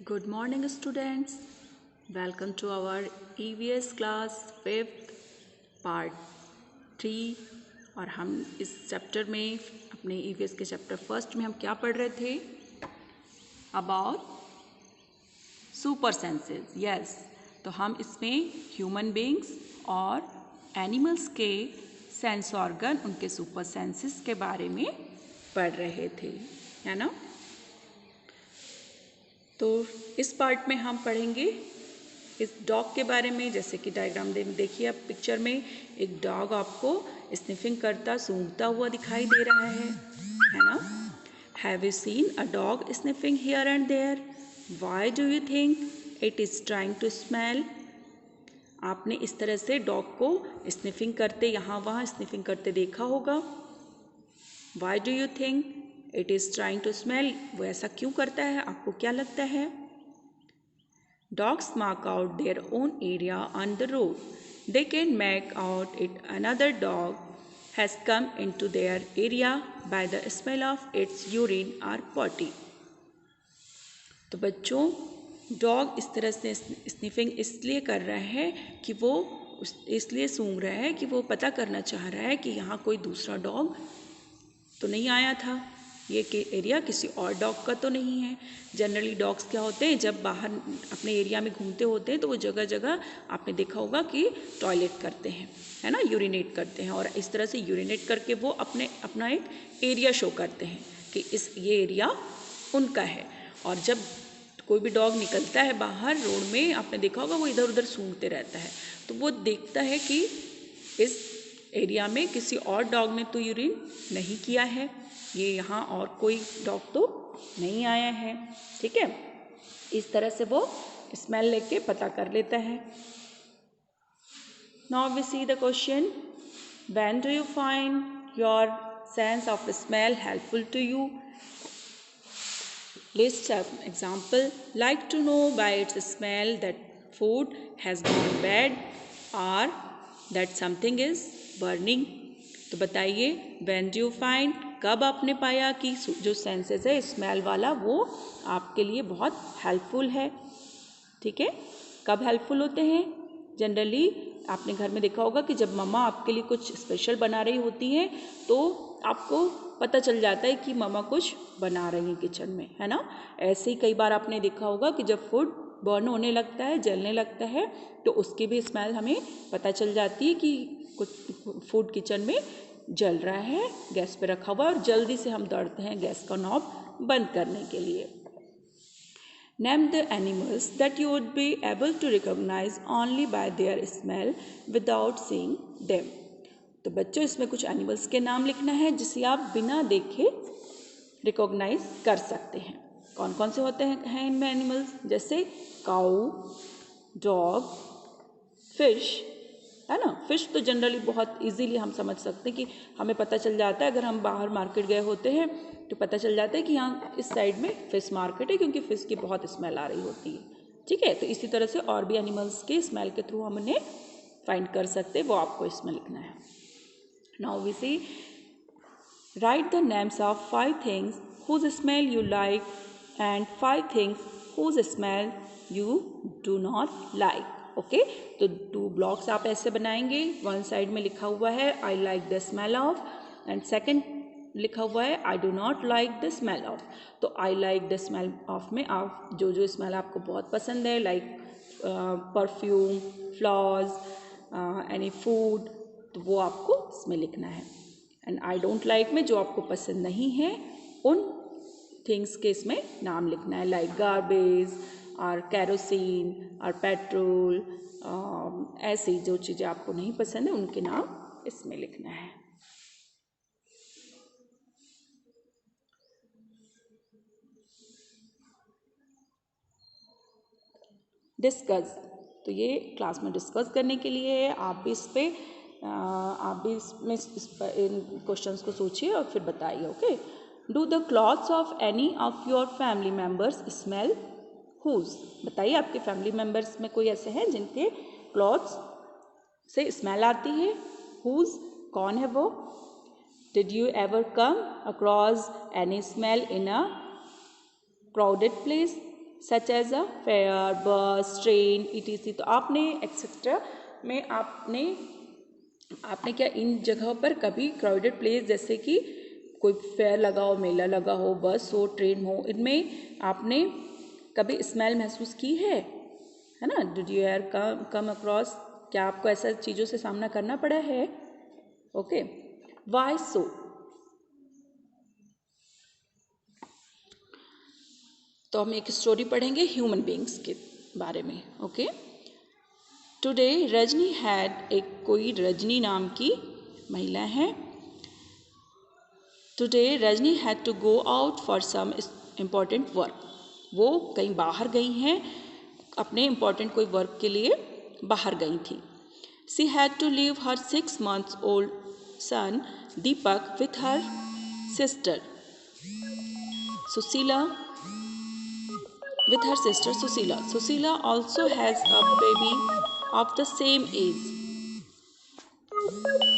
Good morning students. Welcome to our EVS class 5th part 3 और हम इस chapter में अपने EVS के चैप्टर फर्स्ट में हम क्या पढ़ रहे थे अबाउट सुपर सेंसेस। यस, तो हम इसमें ह्यूमन बींग्स और एनिमल्स के सेंस ऑर्गन उनके सुपर सेंसेस के बारे में पढ़ रहे थे, है ना। तो इस पार्ट में हम पढ़ेंगे इस डॉग के बारे में। जैसे कि डायग्राम देखिए आप पिक्चर में एक डॉग आपको स्निफिंग करता सूंघता हुआ दिखाई दे रहा है ना। Have you seen a dog sniffing here and there? Why do you think it is trying to smell? आपने इस तरह से डॉग को स्निफिंग करते यहाँ वहाँ स्निफिंग करते देखा होगा। Why do you think it is trying to smell? वो ऐसा क्यों करता है, आपको क्या लगता है? Dogs mark out their own area on the road. They can make out it another dog has come into their area by the smell of its urine or potty. तो बच्चों, डॉग इस तरह से स्निफिंग इसलिए कर रहा है कि वो इसलिए सूंघ रहा है कि वो पता करना चाह रहा है कि यहाँ कोई दूसरा डॉग तो नहीं आया था, ये एरिया किसी और डॉग का तो नहीं है। जनरली डॉग्स क्या होते हैं, जब बाहर अपने एरिया में घूमते होते हैं तो वो जगह जगह आपने देखा होगा कि टॉयलेट करते हैं, है ना, यूरिनेट करते हैं। और इस तरह से यूरिनेट करके वो अपना एक एरिया शो करते हैं कि ये एरिया उनका है। और जब कोई भी डॉग निकलता है बाहर रोड में, आपने देखा होगा वो इधर उधर सूंघते रहता है, तो वो देखता है कि इस एरिया में किसी और डॉग ने तो यूरिन नहीं किया है, ये यहाँ और कोई डॉग तो नहीं आया है। ठीक है, इस तरह से वो स्मेल लेके पता कर लेता है। Now we see the question, when do you find your sense of smell helpful to you? List some example. Like to know by its smell that food has gone bad or that something is burning. तो बताइए, when do you find, कब आपने पाया कि जो senses है smell वाला वो आपके लिए बहुत हेल्पफुल है। ठीक है, कब हेल्पफुल होते हैं? जनरली आपने घर में देखा होगा कि जब मम्मा आपके लिए कुछ स्पेशल बना रही होती हैं तो आपको पता चल जाता है कि मम्मा कुछ बना रही हैं किचन में, है ना। ऐसे ही कई बार आपने देखा होगा कि जब फूड बर्न होने लगता है, जलने लगता है, तो उसकी भी स्मेल हमें पता चल जाती है कि कुछ फूड किचन में जल रहा है, गैस पे रखा हुआ है और जल्दी से हम दौड़ते हैं गैस का नॉब बंद करने के लिए। Name the animals that you would be able to recognize only by their smell without seeing them. तो बच्चों, इसमें कुछ एनिमल्स के नाम लिखना है जिसे आप बिना देखे रिकॉग्नाइज कर सकते हैं। कौन कौन से होते हैं इनमें एनिमल्स? जैसे काऊ, डॉग, फिश, है ना। फिश तो जनरली बहुत इजीली हम समझ सकते हैं कि हमें पता चल जाता है, अगर हम बाहर मार्केट गए होते हैं तो पता चल जाता है कि यहाँ इस साइड में फिश मार्केट है, क्योंकि फिश की बहुत स्मेल आ रही होती है। ठीक है, तो इसी तरह से और भी एनिमल्स के स्मेल के थ्रू हम उन्हें फाइंड कर सकते हैं, वो आपको इसमें लिखना है। Now we see, write the names of 5 things whose smell you like and 5 things whose smell you do not like. Okay, तो 2 ब्लॉक्स आप ऐसे बनाएंगे। वन साइड में लिखा हुआ है I like the smell of, and second लिखा हुआ है I do not like the smell of. तो I like the smell of में आप जो स्मेल आपको बहुत पसंद है, like perfume, flowers, any food, तो वो आपको इसमें लिखना है। एंड आई डोंट लाइक में जो आपको पसंद नहीं है उन थिंग्स के इसमें नाम लिखना है, लाइक गार्बेज और कैरोसिन और पेट्रोल, ऐसी जो चीज़ें आपको नहीं पसंद है उनके नाम इसमें लिखना है। डिस्कस, तो ये क्लास में डिस्कस करने के लिए है। आप भी इसमें इन क्वेश्चंस को सोचिए और फिर बताइए। Okay, do the clothes of any of your family members smell whose? बताइए, आपके फैमिली मेम्बर्स में कोई ऐसे हैं जिनके क्लॉथ्स से स्मेल आती है? हुज, कौन है वो? Did you ever come across any smell in a crowded place? Such as a fair, bus, train, etc. तो आपने एक्सेट्रा में आपने क्या इन जगहों पर कभी क्राउडेड प्लेस जैसे कि कोई फेयर लगा हो, मेला लगा हो, बस हो, ट्रेन हो, इनमें आपने कभी स्मेल महसूस की है ना? Did you air come across? क्या आपको ऐसा चीज़ों से सामना करना पड़ा है? ओके, वाई सो? तो हम एक स्टोरी पढ़ेंगे ह्यूमन बींग्स के बारे में. ओके, टुडे रजनी हैड एक कोई रजनी नाम की महिला है. Today Rajni had to go out for some important work. वो कहीं बाहर गई हैं, अपने इम्पॉर्टेंट कोई वर्क के लिए बाहर गई थी. She had to leave her 6 months old son Deepak with her sister Susila. With her sister Susila. Susila also has a baby of the same age.